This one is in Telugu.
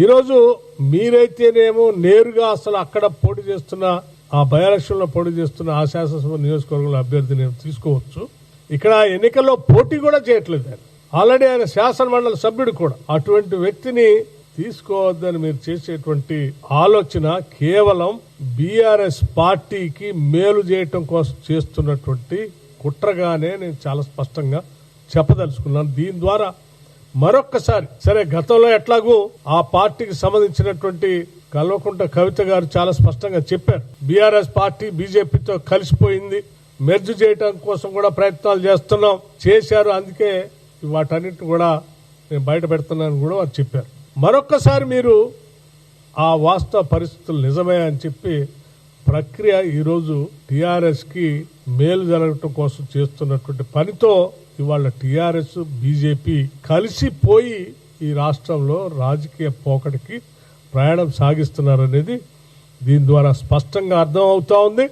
ఈరోజు మీరైతేనేమో నేరుగా అసలు అక్కడ పోటీ చేస్తున్న ఆ బై ఎలక్షన్ లో పోటీ చేస్తున్న ఆ శాసనసభ నియోజకవర్గంలో అభ్యర్థిని తీసుకోవచ్చు. ఇక్కడ ఎన్నికల్లో పోటీ కూడా చేయట్లేదు ఆయన. ఆల్రెడీ ఆయన శాసన మండలి సభ్యుడు కూడా. అటువంటి వ్యక్తిని తీసుకోవద్దని మీరు చేసేటువంటి ఆలోచన కేవలం బీఆర్ఎస్ పార్టీకి మేలు చేయటం కోసం చేస్తున్నటువంటి కుట్రగానే నేను చాలా స్పష్టంగా చెప్పదలుచుకున్నాను. దీని ద్వారా మరొక్కసారి సరే గతంలో ఎట్లాగూ ఆ పార్టీకి సంబంధించినటువంటి కల్వకుంట్ల కవిత గారు చాలా స్పష్టంగా చెప్పారు. బీఆర్ఎస్ పార్టీ బీజేపీతో కలిసిపోయింది, మెర్జ్ చేయడం కోసం కూడా ప్రయత్నాలు చేశారు. అందుకే వాటన్నిటిని కూడా నేను బయట పెడుతున్నాను కూడా వారు చెప్పారు. మరొక్కసారి మీరు ఆ వాస్తవ పరిస్థితులు నిజమే అని చెప్పి ప్రక్రియ ఈరోజు టీఆర్ఎస్ కి మేలు జరగటం కోసం చేస్తున్నటువంటి పనితో ఇవాళ టీఆర్ఎస్ బీజేపీ కలిసిపోయి ఈ రాష్ట్రంలో రాజకీయ పోకడికి ప్రయాణం సాగిస్తున్నారనేది దీని ద్వారా స్పష్టంగా అర్థం అవుతా ఉంది.